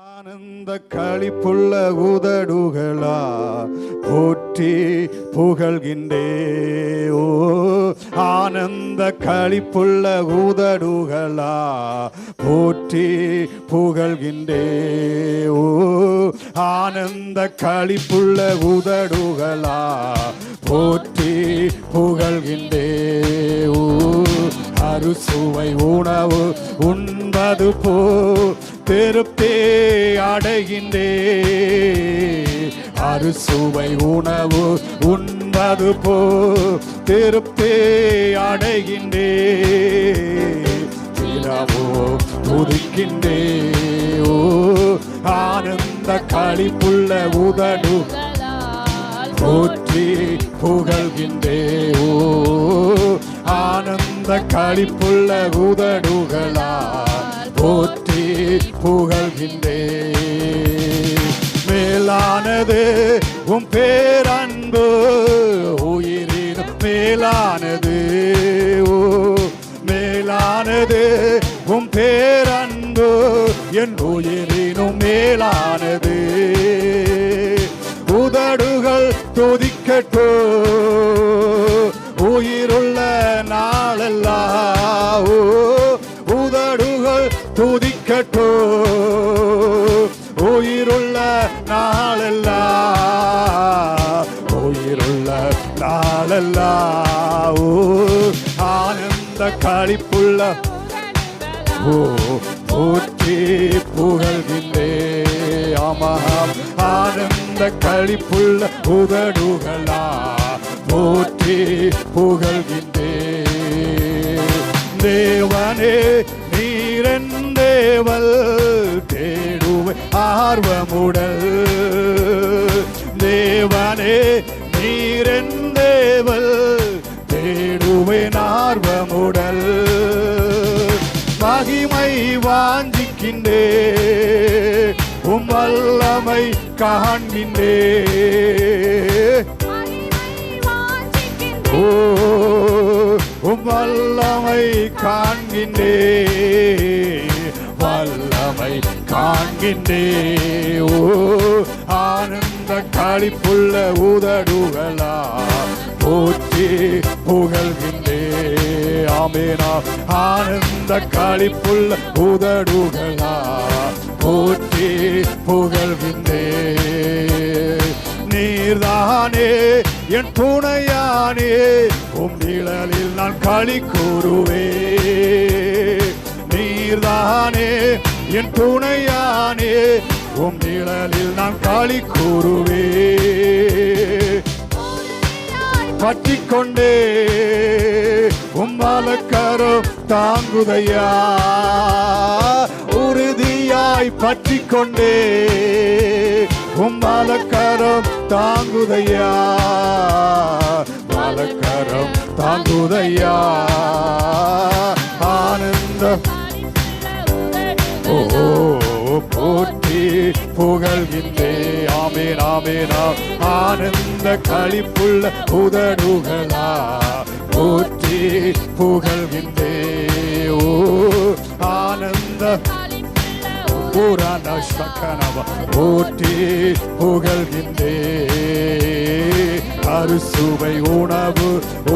ஆனந்த களிப்புள்ள உதடுகளா போற்றி புகழ்கின்றே. ஓ ஆனந்த களிப்புள்ள உதடுகளா போற்றி புகழ்கின்றே. ஓ ஆனந்த களிப்புள்ள உதடுகளா போற்றி புகழ்கின்றே. ஓ அறுசுவை உணவு உண்பது போ திருப்தி அடைகின்றே. அறுசுவை உணவு உண்பது போ திருப்தி அடைகின்றே. இரவோ துதிக்கின்றே. ஓ ஆனந்த களிப்புள்ள உதடு போற்றி புகழ்கின்றே. ஓ ஆனந்த களிப்புள்ள உதடுகளா போற்றி புகழ்கின்றே. மேலானது உம் பேரன்பு உயிரினும் மேலானது. ஓ மேலானது உம் பேரன்பு என் உயிரினும் மேலானது. உதடுகள் துதிக்கட்டோ உயிருள்ள நாளெல்லாம். உதடுகள் துதிக்கட்டோ உயிருள்ள நாளெல்லாம். உயிருள்ள நாளெல்லாம். ஆனந்த களிப்புள்ள ஓ போற்றி புகழ்கின்றே. ஆமாம் ஆனந்த களிப்புள்ள உதடுகளா போற்றி புகழ்கின்றே. தேவனே நீரன் தேவல் தேடுவை ஆர்வமுடல். தேவனே நீரன் தேவல் தேடுவேன் ஆர்வமுடல். மகிமை வாஞ்சிக்கின்றே உம் வல்லமை காண்கின்றே. ஓ உம் வல்லமை காண்கின்றே. வல்லமை காண்கின்றே. ஓ ஆனந்த களிப்புள்ள உதடுகளா போற்றி புகழ்கின்றே. ஆமேனா ஆனந்த களிப்புள்ள உதடுகளா போற்றி புகழ்கின்றே. நீர்தானே என் துணையானே உம் நிழலில் நான் களி கூறுவே. நீர்தானே என் துணையானே உம் நிழலில் நான் களி கூறுவே. பற்றிக்கொண்டே உம் வலக்கரம் தாங்குதையா. உறுதியாய் பற்றிக்கொண்டே உம் வலக்கரம் தாங்குதையா. வலக்கரம் தாங்குதையா. ஆனந்த ஓ போற்றி புகழ்கின்றே. ஆமேன் ஆமேனா ஆனந்த களிப்புள்ள உதடுகளா போற்றி புகழ்கின்றே. ஓ ஆனந்த போற்றி புகழ்கின்றே. அறுசுவை உணவு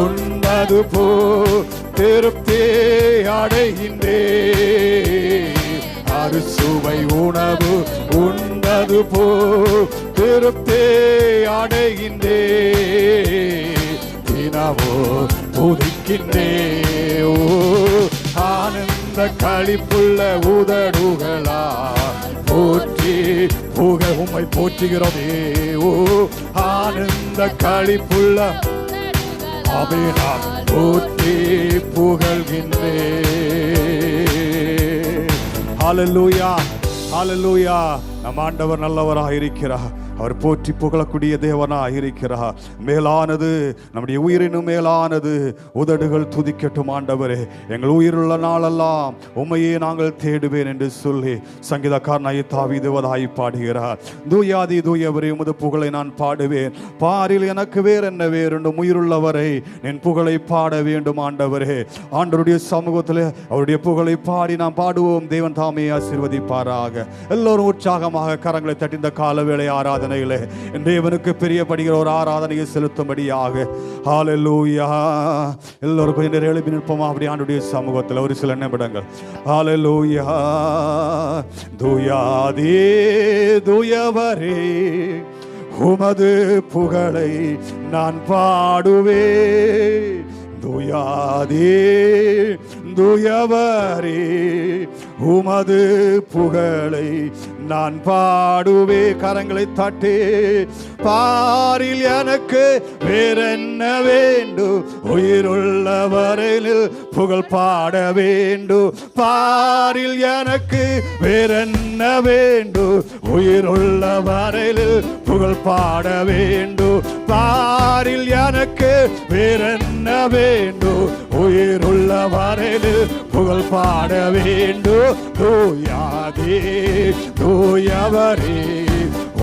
உண்பது போ திருப்தி அடைகின்றே. அறுசுவை உணவு உண்பது போ திருப்தி அடைகின்றே. தினமோ துதிக்கின்றே. ஓ ஆனந்த களிப்புள்ள உதடுகளா போற்றி உம்மை போற்றுகிறோமே. ஓ ஆனந்த களிப்புள்ள அபினா போற்றி புகழ்கின்றே. ஹல்லேலூயா ஹல்லேலூயா. நம் ஆண்டவர் நல்லவராக இருக்கிறார். அவர் போற்றி புகழக்கூடிய தேவனாக இருக்கிறார். மேலானது நம்முடைய உயிரினும் மேலானது உதடுகள் துதிக்கட்டும் ஆண்டவரே. எங்கள் உயிருள்ள நாளெல்லாம் உம்மையே நாங்கள் தேடுவேன் என்று சொல்லி சங்கீதக்காரனாய் தாவீது பாடுகிறார். தூயாதி தூயவரே, உமது புகழை நான் பாடுவேன். பாரில் எனக்கு வேற என்ன வேறுண்டும் உயிருள்ளவரை என் புகழை பாட வேண்டும் ஆண்டவரே. ஆண்டவருடைய சமூகத்தில் அவருடைய புகழை பாடி நாம் பாடுவோம். தேவன் தாமே ஆசீர்வதிப்பாராக. எல்லோரும் உற்சாகமாக கரங்களை தட்டி இந்த காலவேளை ஆராதனையிலே என் தேவனுக்கு பிரியப்படுகிற ஒரு ஆராதனையை செலுத்தும்படியாக ஹல்லேலூயா. எல்லோரும் கொஞ்சம் நேரம் எழுப்பி நிற்போமா அப்படி ஆண்டவருடைய சமூகத்தில் ஒரு சில நிமிடங்கள். ஹல்லேலூயா. தூயாதி தூயவரே, உமது புகழை நான் பாடுவேன். தூயாதி தூயவரே, உமது புகழை நான் பாடுவே. கரங்களை தட்டி பாரில் எனக்கு வேறென்ன வேண்டும், உயிருள்ள வரையில் புகழ் பாட வேண்டும். பாரில் எனக்கு வேறென்ன வேண்டும், உயிருள்ள வரையில் புகழ் பாட வேண்டும். பாரில் எனக்கு வேறென்ன வேண்டும், உயிருள்ள வரையில் புகழ் பாட வேண்டும். தூயாதே தூயவரே,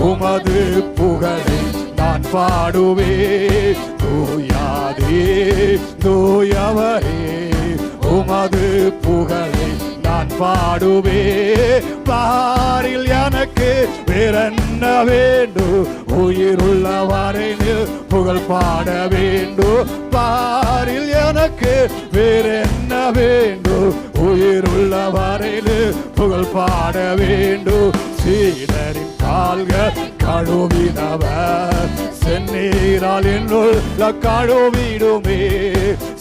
உமது புகழை நான் பாடுவேன். தூயாதே தூயவரே, உமது புகழை நான் பாடுவேன். பாரில் எனக்கு வேறென்ன வேண்டும், உயிருள்ள வரையில் புகழ் பாட வேண்டும். பாரில் எனக்கு வேறென்ன வேண்டும், உயிருள்ள வரையில் புகழ் பாட வேண்டும். சீடரின் கால்கள் கழுவினவர் செந்நீரால் என்னுள்ள கழுவிடுமே.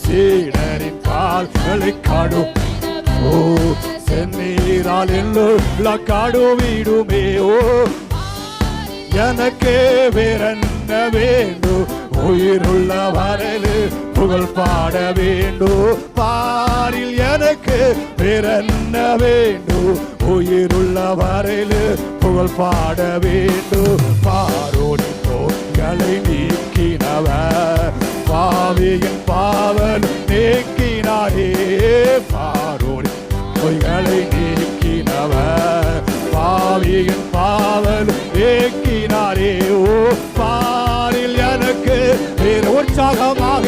சீடரின் கால்களை செந்நீரால் என்னுள்ள கழுவிடுமே. ஓ எனக்கு வேறென்ன வேண்டும், உயிருள்ள வரையில் புகழ் பாட வேண்டும். பாரில் எனக்கு வேறென்ன வேண்டும், உயிருள்ள வரையில் புகழ் பாட வேண்டும். பாரோடி தோள்களை நீக்கினவர், பாவியின் பாவல் நீக்கினாரே. பாரோடி பொய்களை நீக்கினவர், பாவியின் பாவல் நீக்கினாரே. ஓ பாரில் எனக்கு வேறு உற்சாகமாக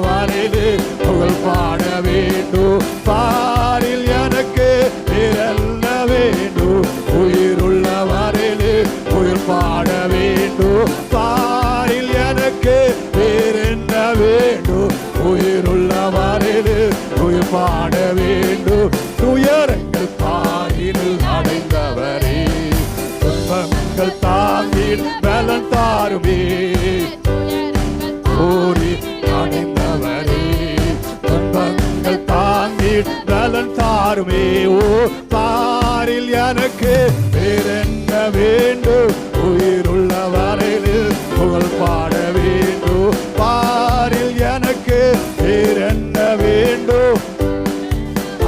வரையில் புகழ் பாட வேண்டும். பாரில் எனக்கு வேறென்ன வேண்டும், உயிருள்ள வரையில் புகழ் பாட வேண்டும். பாரில் எனக்கு வேறென்ன வேண்டும், உயிருள்ள வரையில் புகழ் பாட வேண்டும். துயரங்கள் பாரில் அடைந்தவரே, துன்பங்கள் தாங்கில் பலன் தாருமே. ஓரி அடைந்தவரே, துன்பங்கள் தாங்கில் பலன் தாருமே. ஓ பாரில் எனக்கு வேறென்ன வேண்டும், உயிருள்ள வரையில் புகழ் பாட வேண்டும். பாரில் எனக்கு வேறென்ன வேண்டும்.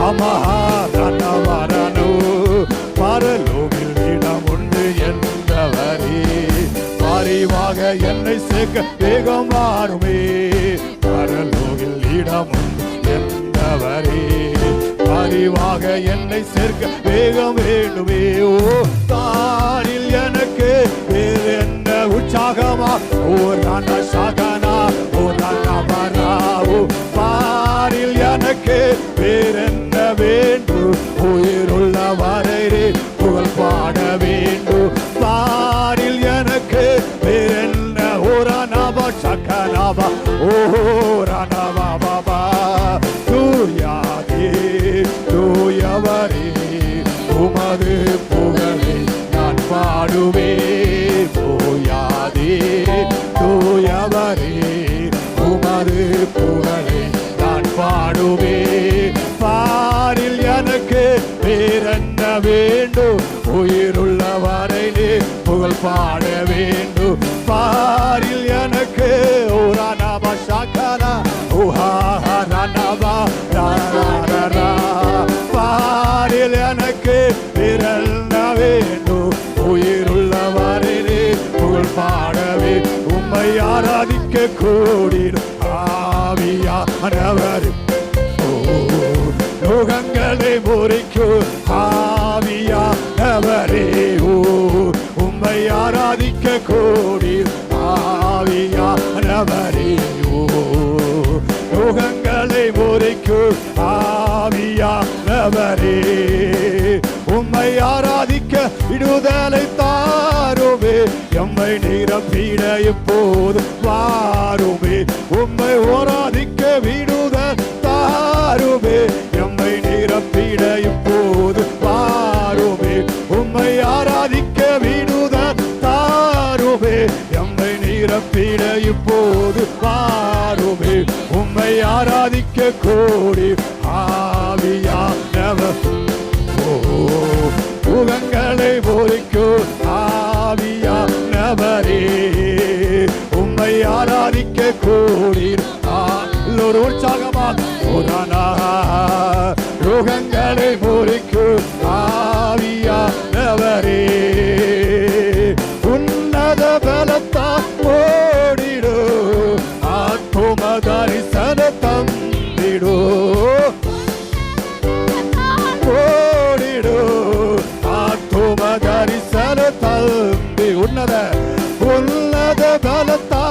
அமஹாரணவரணோ பரலோகில் இடம் உண்டு என்றவரே, அறிவாக என்னை சேர்க்க வேகம் மாறுமே. பரலோகில் இடம் உண்டு என்றவரே, அறிவாக என்னை சேர்க்க வேகம் வேண்டுமே. ஓ தாரில் எனக்கு வேறு என்ன உற்சாகமா. ஓ ராணா சாகனா, ஓ ராணா பராவோ. பாரில் எனக்கு வேறென்ன வேண்டும், உயிருள்ள வரையில் புகழ் பாட வேண்டும். பாரில் எனக்கு வேறென்ன. ஓ ராணாபா சக்கனாபா, ஓ ராணாபா பாபா. தூயாதே தூயவரே, உமது புகழை நான் பாடுவேன். தூயாதே தூயவரே, உமது புகழை நான் பாடுவேன். பாரில் எனக்கு வேறென்ன வேண்டும், உயிருள்ள வரையில் புகழ் பாட வேண்டும். பாரில் எனக்கு ஓரானாபா சாக்கனா, ஓஹாரானாபா ராரா. பாரில் எனக்கு வேறென்ன வேண்டும், உயிருள்ள ஆராதிக்க கூடிடும் ஆவியானவர் யுகங்களை முறிக்கும் ஆவியானவரே உம்மை ஆராதிக்க கூடிடும் ஆவியானவரே யுகங்களை முறிக்கும் ஆவியானவரே உம்மை ஆராதிக்க விடுதலை தாருமே எம்மை நிரப்பிட இப்போது வாருமே உம்மை ஆராதிக்க விடுதல் தாருமே எம்மை நிரப்பிட இப்போது வாருமே உம்மை ஆராதிக்க விடுதல் தாருமே எம்மை நிரப்பிட இப்போது வாருமே உம்மை ஆராதிக்க கோடி ஆவியானவர் யுகங்களை முறிக்கும் ஆவியானவரே உம்மை ஆராதிக்க கூடீர் எல்லோரும் உற்சாகமாக யுகங்களை முறிக்கும் ஆவியானவரே உன்னத பலத்தா ஓடிடு ஆத்தும தரிசன தந்திடு தரிசன தம்பி உன்னத பலத்தா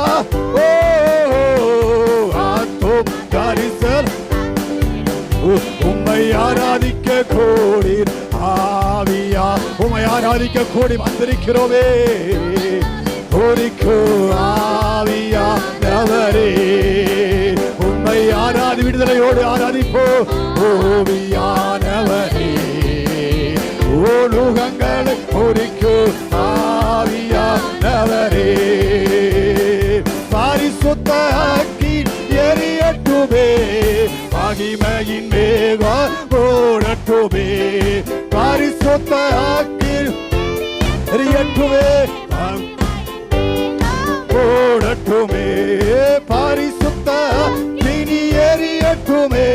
ஆத்தும் தரிசன உம்மை ஆராதிக்க கோடீர் ஆவியா உம்மை ஆராதிக்க கோடி வந்திருக்கிறோமே கோரிக்கோ ஆவியானவரே உம்மை ஆராதி விடுதலையோடு ஆராதிப்போ ஓவியானவரே ஓலுகங்களை பொறிக்கும் ஆவியானவரே பரிசுத்த அக்கினி எரியட்டுமே மகிமையின் மேகம் ஓடட்டுமே பரிசுத்த அக்கினி எரியட்டுமே ஓடட்டுமே பரிசுத்த அக்கினி எரியட்டுமே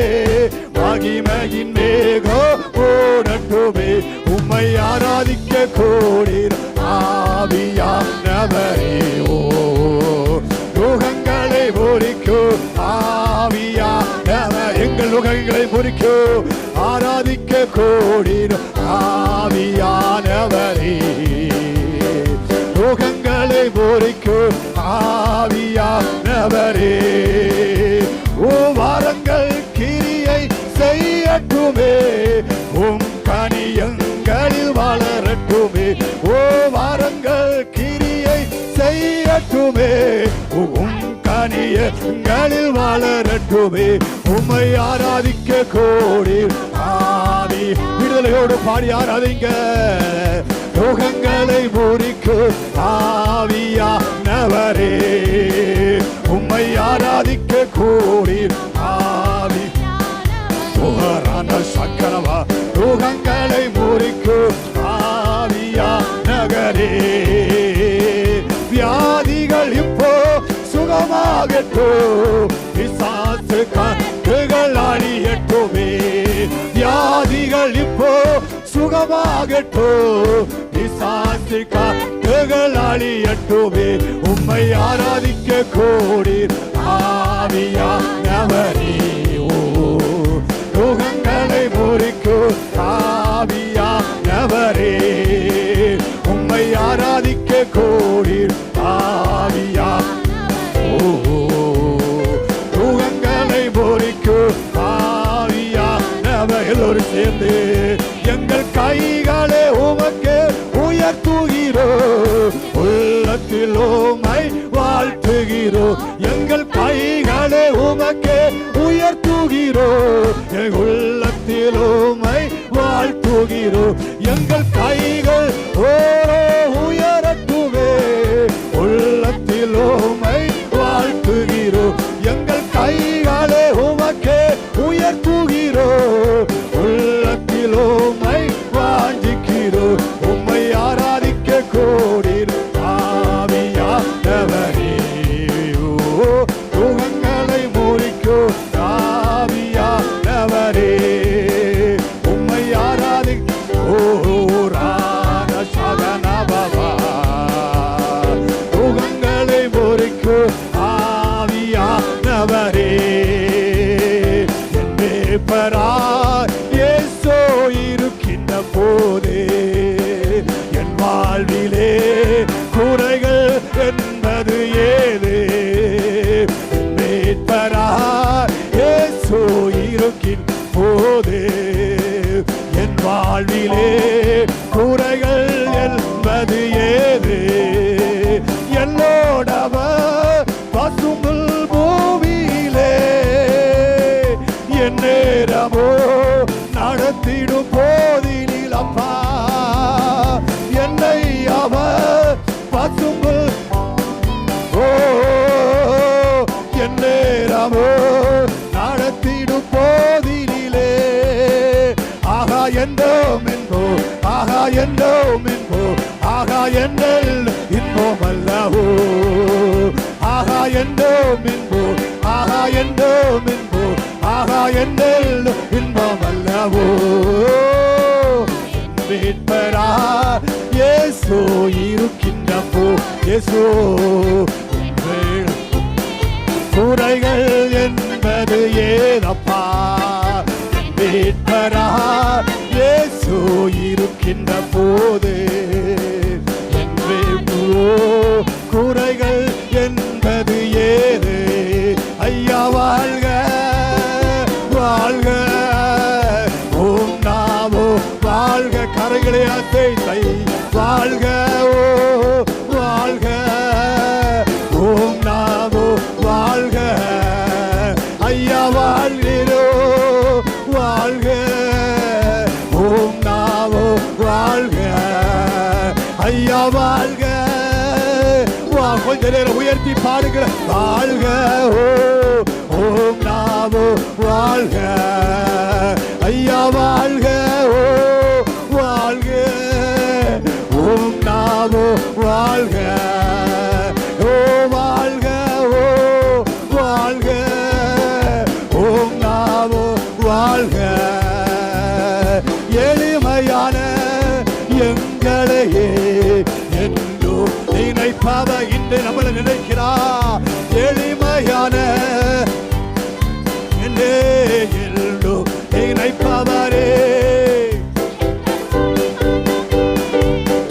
மகிமையின் மேகம் ஓடட்டுமே உம்மை ஆராதிக்க கோடீர் ஆவியானவரே யுகங்களை முறிக்கும் ஆவியானவர் எங்கள் யுகங்களை முறிக்கும் ஆராதிக்க கோடீர் ஆவியானவரே யுகங்களை முறிக்கும் ஆவியானவரே வாரங்கள் கிரியை செய்யட்டுமே உம் கனியங்களில் வளரட்டுமே ஓ வாரங்கள் கிரியை செய்யட்டுமே உம் கனியங்களில் வளரட்டுமே உம்மை ஆராதிக்க கோடி ஆவி விடுதலையோடு பாடி ஆராதிங்க யுகங்களை முறிக்கும் ஆவியானவரே உம்மை ஆராதிக்க கோடி ஆவி சக்கரவா யுகங்களை முறிக்கும் ஆவியானவரே வியாதிகள் இப்போ சுகமாகட்டும் பிசாசு கட்டுகள் அழியட்டுமே வியாதிகள் இப்போ சுகமாகட்டும் பிசாசு கட்டுகள் அழியட்டுமே உம்மை ஆராதிக்க கோடி ஆவியானவரே யுகங்களை முறிக்கும் ஆவியானவரே உம்மை ஆராதிக்க கோடி ஆவியா யுகங்களை முறிக்கும் ஆவியானவர் எல்லோரும் சேர்ந்து எங்கள் கைகளை உமக்கு உயர்த்துகிறோம் உள்ளத்தில் உம்மை வாழ்த்துகிறோம் எங்கள் கைகளை உமக்கு உயர்த்துகிறோம் உள்ளத்தில் உம்மை வாழ்த்துகிறோம் எங்கள் கைகள் உயரட்டுமே உள்ளத்தில் உம்மை வாழ்த்துகிறோம் எங்கள் கைகளை உமக்கு உயர்த்துகிறோம் உள்ளத்தில் உம்மை வாஞ்சிக்கிறோம் உம்மை ஆராதிக்க கோடீர் ஆவியானவரே யுகங்களை முறிக்கும் ஆவியானவரே உம்மை ஆராதிக்க யுகங்களை முறிக்கும் இயேசு இருக்கின்ற போதே என் வாழ்விலே குறைகள் என்பது ஏது? மீட்பராய் இயேசு இருக்கின்ற போதே என் வாழ்விலே குறைகள் என்பது ஏது? என்னோடவர் பசும்புல் பூமியிலே என் நேரமோ நடத்திடும் போதினில் அப்பா என்னை அவர் பசும்புல் என் நேரமோ நடத்திடும் போதினிலே ஆகா என்றோம் என்போ ஆகா என்றோம் என்போ ஆகா என்னல் இன்போம் அல்லவோ ஆகா என்றோம் என்போ ஆகா என்றோம் என்போ ஆகா என்னல் இன்பம் அல்லவோ மீட்பரா இயேசு இருக்கின்ற போ இயேசு குறைகள் என்பது ஏதப்பா? மீட்பரா இயேசு இருக்கின்ற போது குறைகள் என்பது ஏது? ஐயா வாழ்க வாழ்க ஓம் நாமோ வாழ்க கரைகளை அசைத்தை வாழ்க ஓ வாழ்க ஓம் நாமோ வாழ்க ஐயா வாழ்கிறோ வாழ்க ஓம் நாமோ வாழ்க ஐயா வாழ்க கொஞ்ச நேரம் உயர்த்தி பாடுகிற வாழ்க ஓம் நாமோ வாழ்க ஐயா வாழ்க வாழ்க ஓம் நாமோ வாழ்க ஓ வாழ்க வாழ்க ஓம் நாமோ வாழ்க எளிமையான எங்களையே என்றோ நினைப்பவ இன்று நம்மளை நினைக்கிறா எளிமையான என்றோ நினைப்பவரே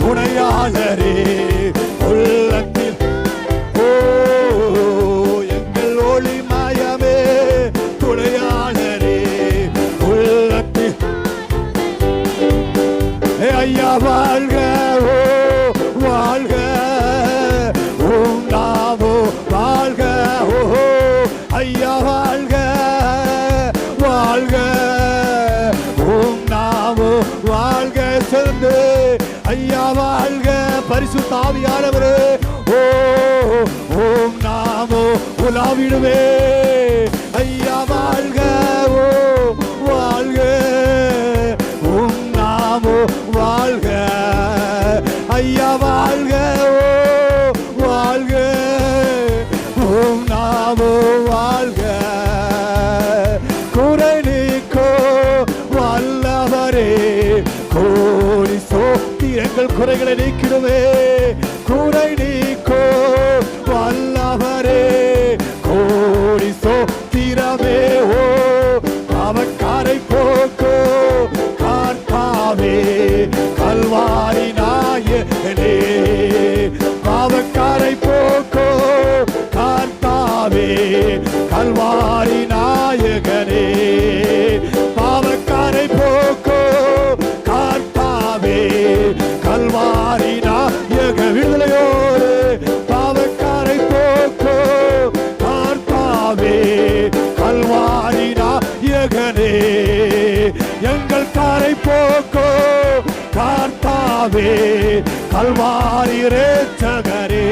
துணையாளரே உள்ளத்தில் ஓ எங்கள் ஒளிமயமே துணையாளரே உள்ளத்தில் ஐயா வாழ்க வாழ்க ஓம் நாமோ வாழ்க ஐயா வாழ்க வாழ்க ஓம் நாமோ வாழ்க சேர்ந்து ஐயா வாழ்க பரிசுத்த ஆவியானவரே ஓம் நாமோ உலாவிடுவே ஐயா வாழ்க வாழ்க ஓம் நாமோ வாழ்க ஐயா வாழ்க வாழ்க ஓம் நாமோ வாழ்க குறை நீக்கோ வல்லவரே கோடி சோத்தி எங்கள் குறைகளை நீக்கிடுவே குறை நீக்கோ வல்லவரே கோடி சோத்திரமே ஓ அவக்காரை போக்கோ கார்த்தாவே கல்வாரி நாயகனே பாவக்காரை போக்கோ கார்த்தாவே கல்வாரி நாயகனே பாவக்காரை போக்கோ கார்த்தாவே கல்வாரி நாயக விடுதலையோடு பாவக்காரை போக்கோ கார்த்தாவே கல்வாரி நாயகனே எங்கள் காரை போக்கோ கார்த்தாவே கல்வாரி ரேச்சகரே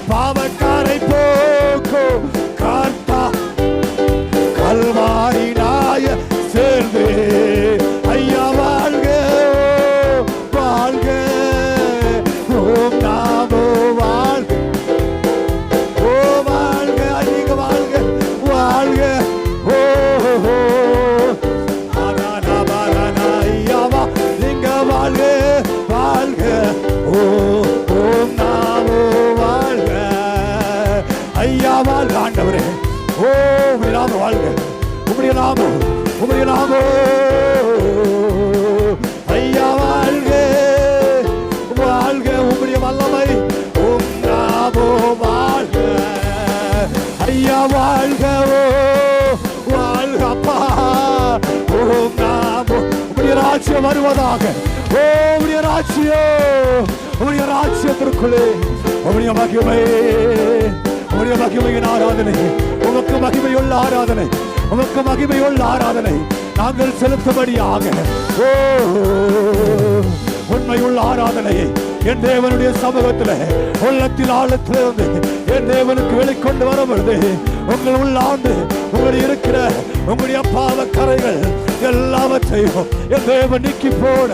பாவக்காரை போக்கோ கார்த்தா கல்வாரி நாய சேர்ந்து ஐயா வாழ்க வாழ்க ஓம் நாமோ வாழ்க ஓ வாழ்க அதிக வாழ்க வாழ்க ஓ வாழ்க வாழ்க ஓம் நாமோ வாழ்க ஐயா வாழ்க ஆண்டவரே ஓ உம்முடைய நாமம் வாழ்க உம்முடைய நாமம் நாமோ ஐயா வாழ்க வாழ்க, உம்முடைய வல்லமை உம் நாமோ வாழ்க ஐயா வாழ்கவோ வாழ்கப்பா உம் நாமோ. உம்முடைய ராஜ்யம் வருவதாக. ஓ உம்முடைய ராஜ்யம், உம்முடைய ராஜ்யத்திற்குள்ளே உம்முடைய மகிமை, உம்முடைய மகிமையின் ஆராதனை, உமக்கு மகிமையுள்ள ஆராதனை, உமக்கு மகிமையுள்ள ஆராதனை நாங்கள் செலுத்தும்படியாக ஓ உண்மையுள்ள ஆராதனையை என் தேவனுடைய சமூகத்தில் உள்ளத்தில் ஆழத்திலிருந்து என் தேவனுக்கு வெளிக்கொண்டு வரும்பொழுது உங்கள் உள்ளாண்டு உங்களுடைய இருக்கிற உங்களுடைய பாவ கரைகள் எல்லாவற்றையும் என் தேவன் நீக்கி போட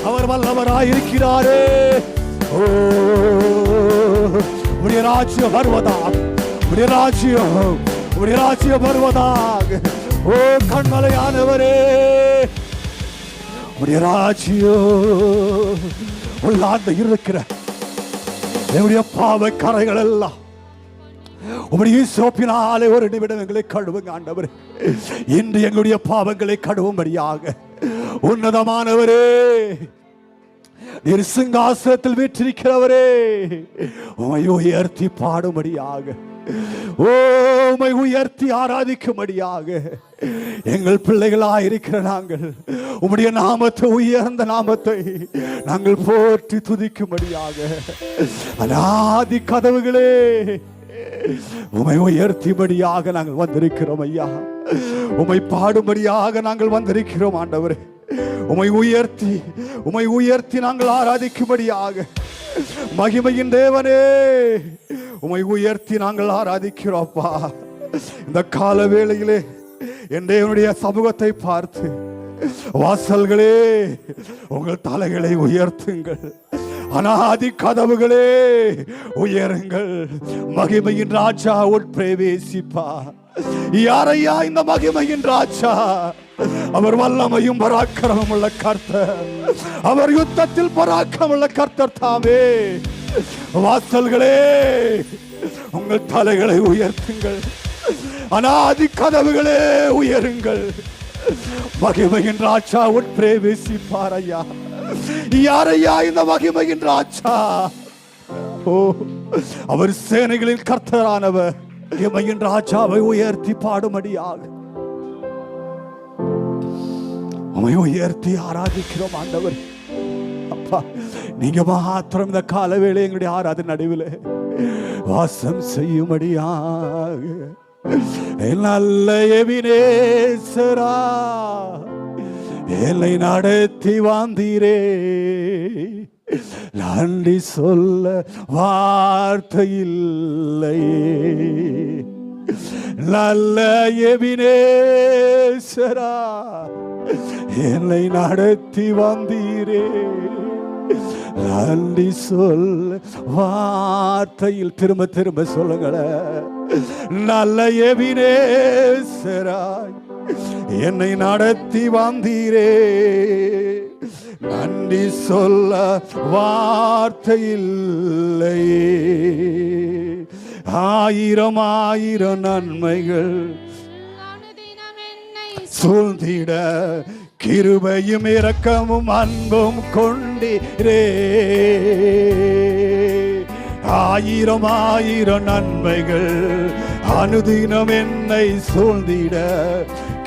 அவர் வல்லவராயிருக்கிறாரே. ஓ உடைய ராஜ்யம் வருவதாக, உடைய ராஜ்யம், உடைய ராஜ்யம் வருவதாக. ஓ கண்மலையானவரே, உடைய ராஜ்யம் உள்ளாண்டு இருக்கிற என்னுடைய பாவ கரைகள் எல்லாம் உம்முடைய சோப்பினாலே ஒரு நிமிடம் எங்களை கழுவுங்க ஆண்டவரே. இன்று எங்களுடைய பாவங்களை கழுவும்படியாக உன்னதமானவரே, நீர் சிங்காசனத்தில் வீற்றிருக்கிறவரே, உம்மை உயர்த்தி பாடும்படியாக, உம்மை உயர்த்தி ஆராதிக்கும்படியாக எங்கள் பிள்ளைகளாயிருக்கிற நாங்கள் உம்முடைய நாமத்தை, உயர்ந்த நாமத்தை நாங்கள் போற்றி துதிக்கும்படியாக அநாதி கதவுகளே உம்மை உயர்த்திபடியாக நாங்கள் வந்திருக்கிறோம் ஐயா. உம்மை பாடும்படியாக நாங்கள் வந்திருக்கிறோம் ஆண்டவரே. உம்மை உயர்த்தி நாங்கள் ஆராதிக்கும்படியாக மகிமையின் தேவனே உம்மை உயர்த்தி நாங்கள் ஆராதிக்கிறோம்ப்பா. இந்த கால வேளையிலே என் தேவனுடைய சமூகத்தை பார்த்து வாசல்களே உங்கள் தலைகளை உயர்த்துங்கள், அநாதி கதவுகளே உயருங்கள், மகிமையின் ராஜா உட்பிரவேசிப்பா. யாரையா இந்த மகிமையின் ராஜா? அவர் வல்லமையும் பராக்கிரமும் உள்ள கர்த்தர், அவர் யுத்தத்தில் பராக்கிரமும் உள்ள கர்த்தர் தாமே. வாசல்களே உங்கள் தலைகளை உயர்த்துங்கள், அநாதி கதவுகளே உயருங்கள், மகிமையின் ராஜா உட்பிரவேசிப்பார் ஐயா. யாரையா இந்த மகிமையின் ராஜா? ஓ அவர் சேனைகளின் கர்த்தரானவர். மகிமையின் ராஜாவை உயர்த்தி பாடும்படியாக உம்மை உயர்த்தி ஆராதிக்கிறோம் ஆண்டவர். அப்பா நீங்க மாத்திரம் இந்த கால வேளை எங்களுடைய ஆராதனை நடுவில் வாசம் செய்யும்படியாக நல்ல எபினேசரா என்னை நடத்தி வந்தீரே. நன்றி சொல்ல வார்த்தை இல்லை. நல்ல எபினேசரா என்னை நடத்தி வந்தீரே. நன்றி சொல்ல வார்த்தையில் திரும்ப திரும்ப சொல்லுங்களேன். நல்ல எபினேசராய் என்னை நடத்தி வந்தீரே. நன்றி சொல்ல வார்த்தை இல்லையே. ஆயிரம் ஆயிரம் நன்மைகள் சூழ்ந்திட கிருபையும் இரக்கமும் அன்பும் கொண்டீரே. ஆயிரம் ஆயிரம் நன்மைகள் அனுதினம் என்னை சூழ்ந்திட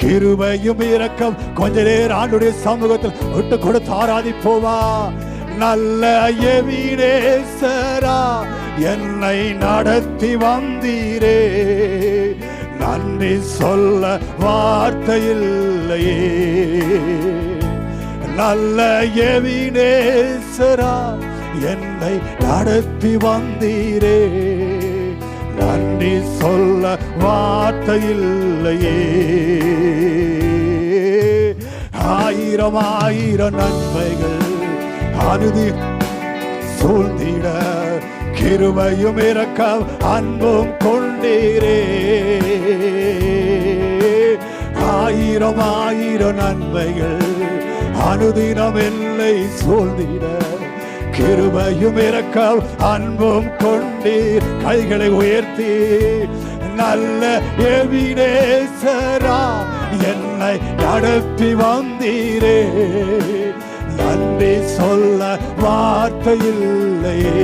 கிருபையும் இரக்கம். கொஞ்ச நேரம் ஆண்டுடைய சமூகத்தில் விட்டு கொடுத்து ஆராதிப்போமா? நல்ல எபினேசரா என்னை நடத்தி வந்தீரே. நன்றி சொல்ல வார்த்தை இல்லையே. நல்ல எபினேசரா என்னை நடத்தி வந்தீரே. நன்றி சொல்ல வார்த்தை இல்லையே. ஆயிரம் ஆயிரம் நன்மைகள் அனுதி சூழ்ந்திட கிருபையும் இரக்கம் அன்பும் கொண்டீரே. ஆயிரம் ஆயிரம் நன்மைகள் அனுதினம் என்னை சூழ்ந்திட கிருபையும் இரக்கம் அன்பும் கொண்டீர். கைகளை உயர்த்தி நல்ல எபினேசரா என்னை என்னை நடத்தி வந்தீரே. நன்றி சொல்ல வார்த்தை இல்லையே.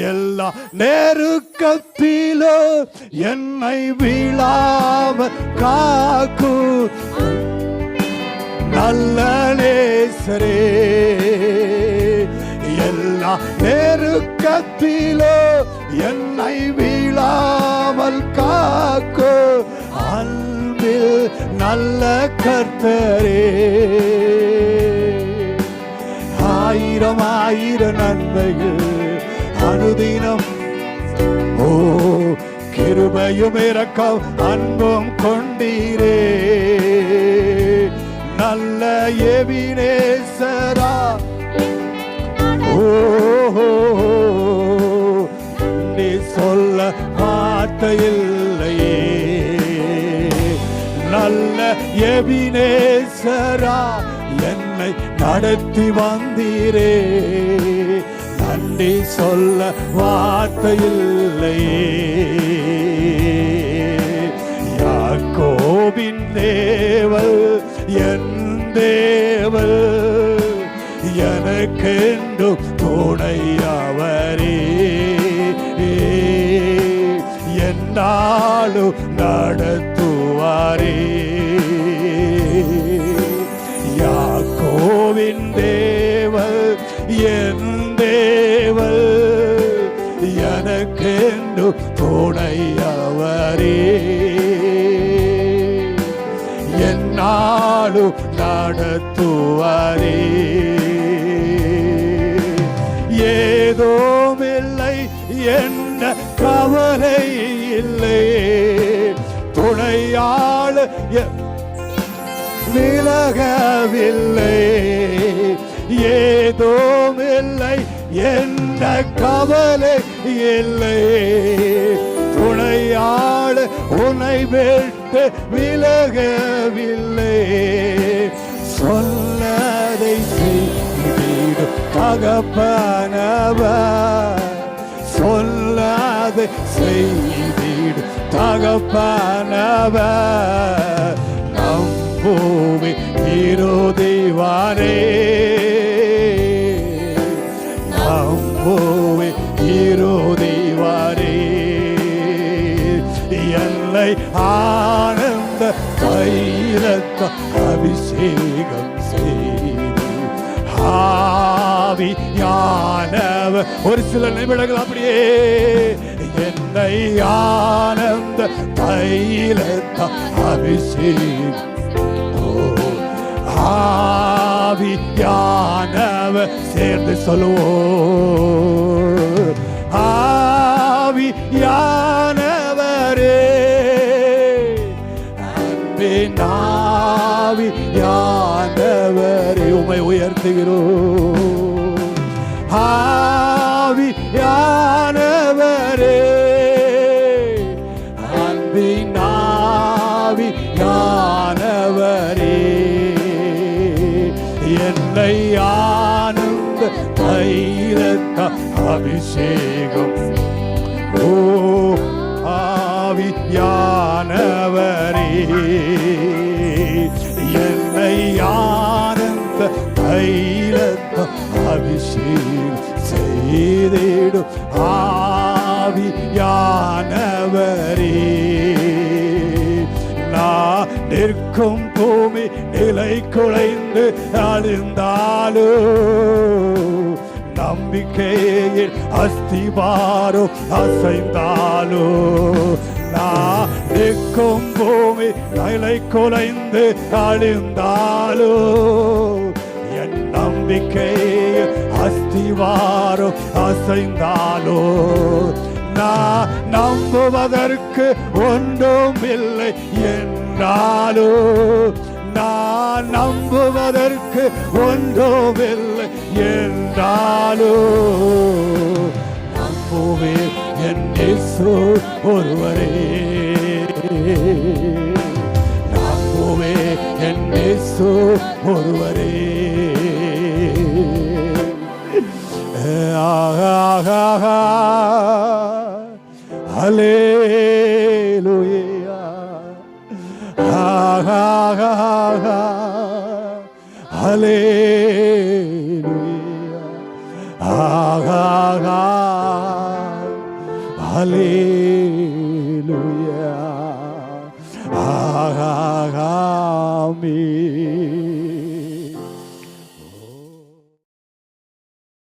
எல்லா நெருக்கத்திலோ என்னை வீழாம காக்கும் நல்ல நேசரே. எல்லா நெருக்கத்திலோ என்னை வீழாமல் காக்கும் அன்பில் நல்ல கர்த்தரே. ஆயிரம் ஆயிரம் நன்மைகள் அனுதினம் ஓ கிருபையும் இரக்கம் அன்பும் கொண்டீரே. நல்ல எபினேசரா ஓ நீ சொல்ல வார்த்தை இல்லையே. நல்ல எபினேசரா என்னை நடத்தி வந்தீரே. நன்றி சொல்ல வார்த்தை இல்லையே. யாக்கோபின் தேவன் என் தேவன் எனக்கென்றும் துணையவரே. என்னாலும் நடத்துவாரே. யாக்கோவின் தேவன் என் தேவன் எனக்கென்றும் துணையவரே. என்னாலும் நடத்துவாரே. ஏதோமில்லை என்ன கவலை இல்லை. துணையாள விலகவில்லை. ஏதோமில்லை என்ன கவலை இல்லை. துணையாள உன்னை விட்டு விலகவில்லை. சொன்னதை செய்து தகப்பனவர். சொல்லாதை செய்திடு தகப்பனவர். நம்புவே இருதேவானே. நம்புவே இருதேவானே. என்னை ஆனந்த தைலத்த அபிஷேகம் செய்து ஆவியானவர். ஒரு சில நிமிடங்கள் அப்படியே என்னை ஆனந்த தைலத்த அபிஷேகம் ஆவியானவர். சேர்ந்து சொல்லுவோம். ஆவியானவரே அன்பின் ஆவியானவரே உம்மை உயர்த்துகிறோம். ஆவியானவரே அன்பின் ஆவியானவரே என்னை ஆனந்த தைலத்த அபிஷேகம். ஓ ஆவியானவரே என்னை ஆனந்த தைலத்த அபிஷேகம் செய்திடும் ஆவியானவரே. நான் நிற்கும் பூமி நிலை குலைந்து அழிந்தாலோ நம்பிக்கையில் அஸ்திபாரோ அசைந்தாலோ. நான் நிற்கும் பூமி நிலை குலைந்து அழிந்தாலோ என் நம்பிக்கையில் அஸ்திவாரோ அசைந்தாலோ. நான் நம்புவதற்கு ஒன்றும் இல்லை என்றாலோ. நான் நம்புவதற்கு ஒன்றும் இல்லை என்றாலோ. நம்புவே என் இயேசு ஒருவரே. நம்புவே என் இயேசு ஒருவரே. ஹல்லேலூயா ஹல்லேலூயா ஆஹா ஹல்லேலூயா. 啊，哈哈哈，哈利路亚，啊哈哈，哈利路亚，啊哈哈，啊哈哈，哈利路亚，啊哈哈，哈利路亚，啊哈哈，哈利路亚，啊哈哈，哈利路亚，啊哈哈，哈利路亚，啊哈哈，哈利路亚，啊哈哈，哈利路亚，啊哈哈，哈利路亚，啊哈哈，哈利路亚，啊哈哈，哈利路亚，啊哈哈，哈利路亚，啊哈哈，哈利路亚，啊哈哈，哈利路亚, 啊哈哈，